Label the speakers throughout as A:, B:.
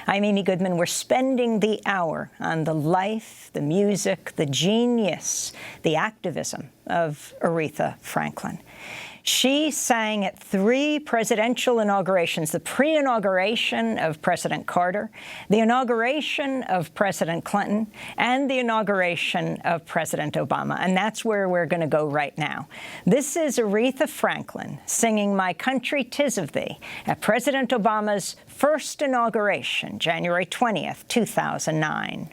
A: I'm Amy Goodman. We're spending the hour on the life, the music, the genius, the activism of Aretha Franklin. She sang at 3 presidential inaugurations: the pre-inauguration of President Carter, the inauguration of President Clinton, and the inauguration of President Obama. And that's where we're going to go right now. This is Aretha Franklin singing "My Country 'Tis of Thee" at President Obama's first inauguration, January 20th, 2009.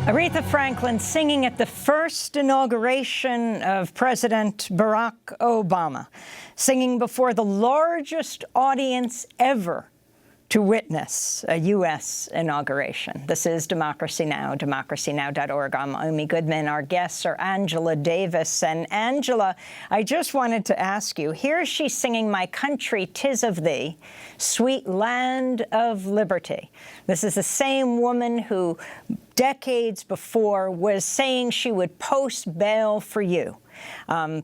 A: Aretha Franklin singing at the first inauguration of President Barack Obama, singing before the largest audience ever to witness a U.S. inauguration. This is Democracy Now!, democracynow.org. I'm Amy Goodman. Our guests are Angela Davis. And Angela, I just wanted to ask you, here she's singing "My Country 'Tis of Thee," "Sweet Land of Liberty." This is the same woman who decades before was saying she would post bail for you.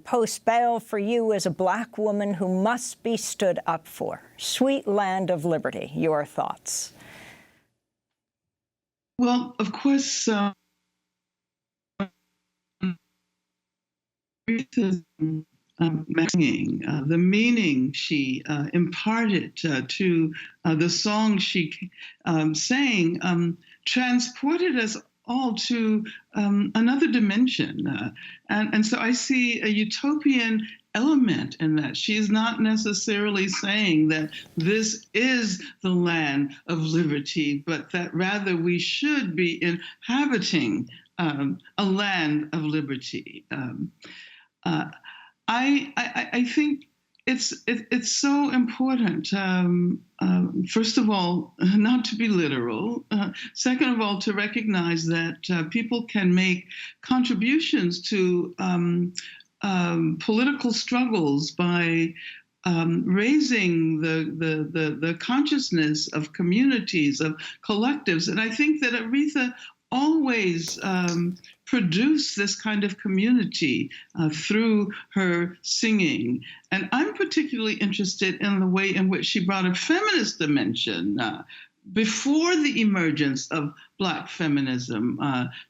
A: Post bail for you as a Black woman who must be stood up for. Sweet Land of Liberty, your thoughts?
B: Well, of course, Aretha's the meaning she imparted to the song she sang transported us all to another dimension. And so I see a utopian element in that. She's not necessarily saying that this is the land of liberty, but that rather we should be inhabiting a land of liberty. I think it's so important, first of all, not to be literal. Second of all, to recognize that people can make contributions to political struggles by raising the consciousness of communities, of collectives. And I think that Aretha always produced this kind of community through her singing. And I'm particularly interested in the way in which she brought a feminist dimension before the emergence of Black feminism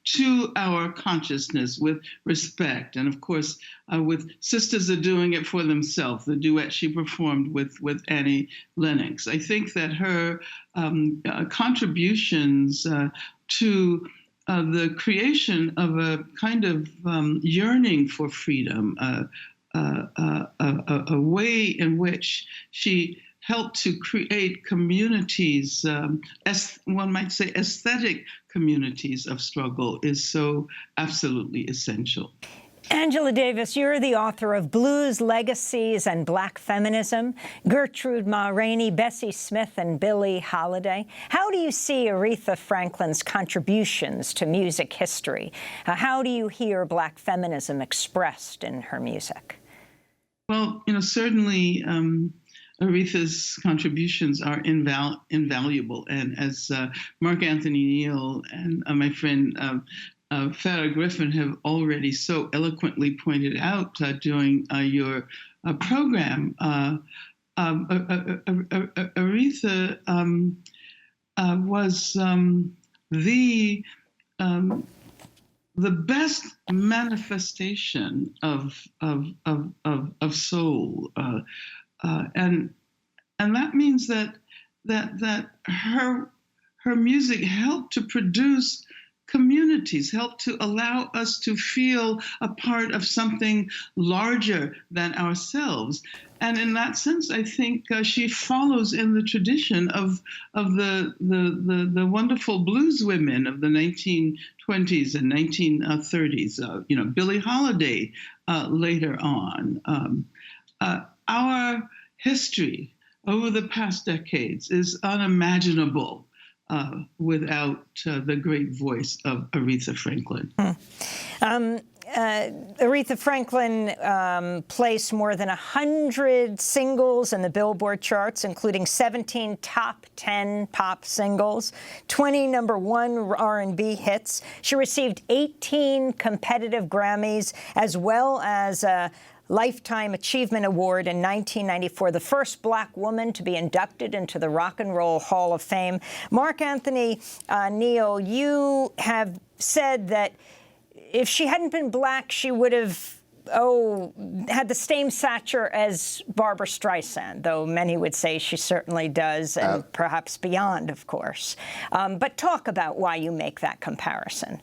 B: to our consciousness with respect. And of course, with Sisters Are Doing It for Themselves, the duet she performed with Annie Lennox. I think that her contributions to the creation of a kind of yearning for freedom, a way in which she helped to create communities, one might say aesthetic communities of struggle, is so absolutely essential.
A: Angela Davis, you're the author of Blues, Legacies, and Black Feminism, Gertrude Ma Rainey, Bessie Smith, and Billie Holiday. How do you see Aretha Franklin's contributions to music history? How do you hear Black feminism expressed in her music?
B: Well, certainly Aretha's contributions are invaluable. And as Mark Anthony Neal and my friend Farrah Griffin have already so eloquently pointed out during your program, Aretha was the best manifestation of soul, and that means that her music helped to produce communities, help to allow us to feel a part of something larger than ourselves. And in that sense, I think she follows in the tradition of the wonderful blues women of the 1920s and 1930s, Billie Holiday later on. Our history over the past decades is unimaginable without the great voice of Aretha Franklin.
A: Aretha Franklin placed more than 100 singles in the Billboard charts, including 17 top 10 pop singles, 20 #1 R&B hits. She received 18 competitive Grammys, as well as a Lifetime Achievement Award in 1994, the first Black woman to be inducted into the Rock and Roll Hall of Fame. Mark Anthony Neal, you have said that if she hadn't been Black, she would have had the same stature as Barbra Streisand, though many would say she certainly does, and perhaps beyond, of course. But talk about why you make that comparison.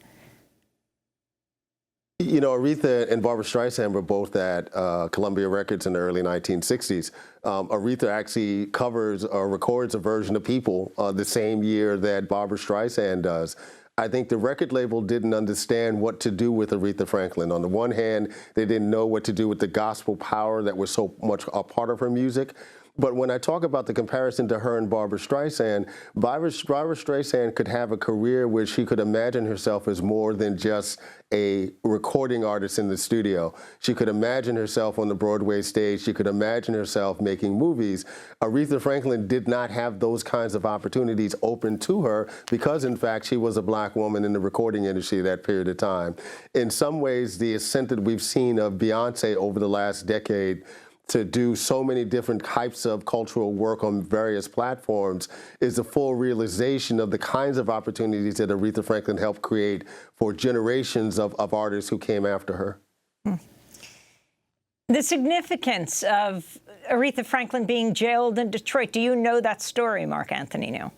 C: Aretha and Barbra Streisand were both at Columbia Records in the early 1960s. Aretha actually covers or records a version of People the same year that Barbra Streisand does. I think the record label didn't understand what to do with Aretha Franklin. On the one hand, they didn't know what to do with the gospel power that was so much a part of her music. But when I talk about the comparison to her and Barbra Streisand, Barbra Streisand could have a career where she could imagine herself as more than just a recording artist in the studio. She could imagine herself on the Broadway stage. She could imagine herself making movies. Aretha Franklin did not have those kinds of opportunities open to her because, in fact, she was a Black woman in the recording industry at that period of time. In some ways, the ascent that we've seen of Beyonce over the last decade to do so many different types of cultural work on various platforms is a full realization of the kinds of opportunities that Aretha Franklin helped create for generations of artists who came after her.
A: The significance of Aretha Franklin being jailed in Detroit, do you know that story, Mark Anthony Neal?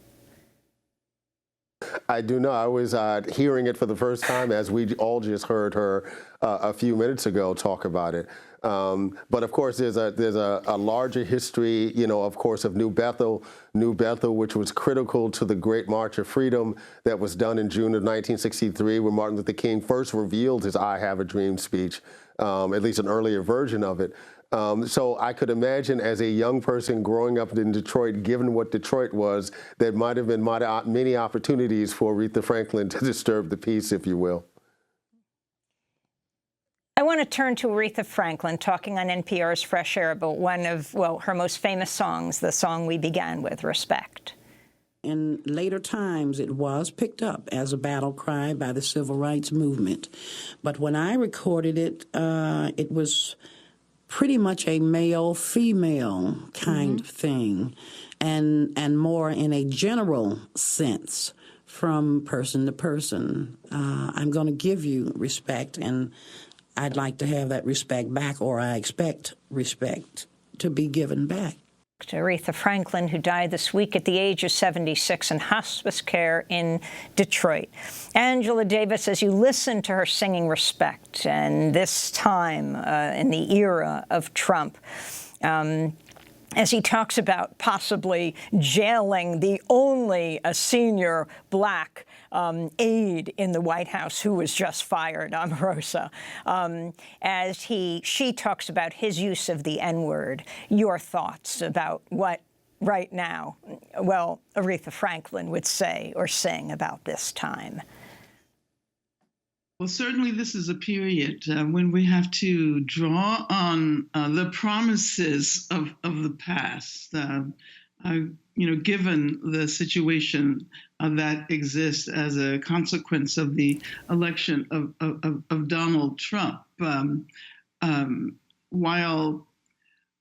C: I do know. I was hearing it for the first time as we all just heard her a few minutes ago talk about it. But of course, there's a larger history, of course, of New Bethel, which was critical to the Great March of Freedom that was done in June of 1963, when Martin Luther King first revealed his "I Have a Dream" speech, at least an earlier version of it. So I could imagine as a young person growing up in Detroit, given what Detroit was, there might have been many opportunities for Aretha Franklin to disturb the peace, if you will.
A: I want to turn to Aretha Franklin, talking on NPR's Fresh Air about one of, her most famous songs, the song we began with, Respect.
D: In later times, it was picked up as a battle cry by the civil rights movement. But when I recorded it, it was pretty much a male-female kind of thing, and more in a general sense from person to person. I'm going to give you respect, and I'd like to have that respect back, or I expect respect to be given back.
A: Aretha Franklin, who died this week at the age of 76 in hospice care in Detroit. Angela Davis, as you listen to her singing Respect, and this time in the era of Trump, as he talks about possibly jailing the only senior black aide in the White House who was just fired, Omarosa, as she talks about his use of the N-word. Your thoughts about what right now, well, Aretha Franklin would say or sing about this time?
B: Well, certainly this is a period when we have to draw on the promises of the past. Given the situation that exists as a consequence of the election of Donald Trump,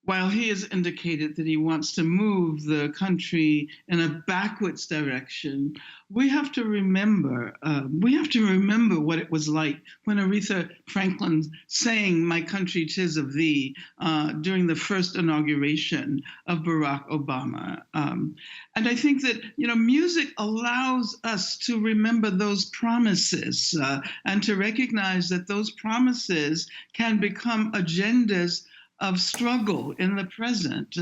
B: while he has indicated that he wants to move the country in a backwards direction, we have to remember what it was like when Aretha Franklin sang "My Country 'Tis of Thee" during the first inauguration of Barack Obama. And I think that music allows us to remember those promises and to recognize that those promises can become agendas of struggle in the present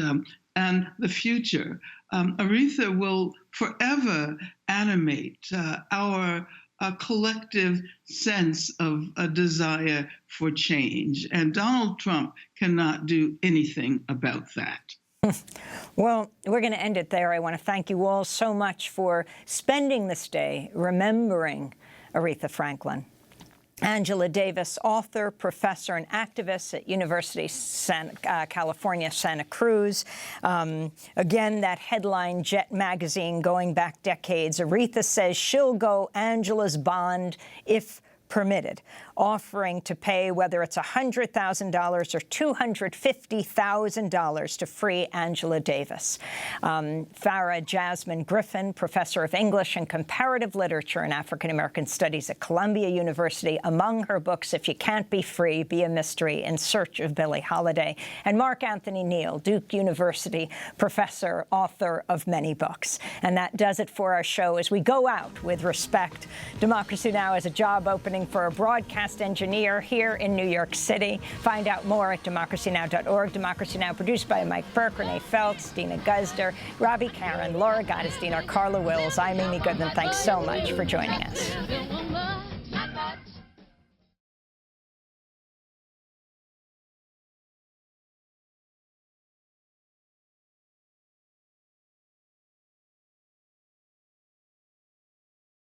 B: and the future. Aretha will forever animate our collective sense of a desire for change. And Donald Trump cannot do anything about that.
A: Well, we're going to end it there. I want to thank you all so much for spending this day remembering Aretha Franklin. Angela Davis, author, professor, and activist at University of California, Santa Cruz. Again, that headline, Jet magazine, going back decades. Aretha says she'll go Angela's bond if permitted, offering to pay whether it's $100,000 or $250,000 to free Angela Davis. Farah Jasmine Griffin, professor of English and Comparative Literature and African American Studies at Columbia University. Among her books, If You Can't Be Free, Be a Mystery, In Search of Billie Holiday. And Mark Anthony Neal, Duke University professor, author of many books. And that does it for our show as we go out with respect. Democracy Now! Is a job opening for a broadcast engineer here in New York City. Find out more at democracynow.org. Democracy Now! Produced by Mike Burke, Renee Feltz, Dina Guzder, Robbie Karen, Laura Gottesdiener, Carla Wills. I'm Amy Goodman. Thanks so much for joining us.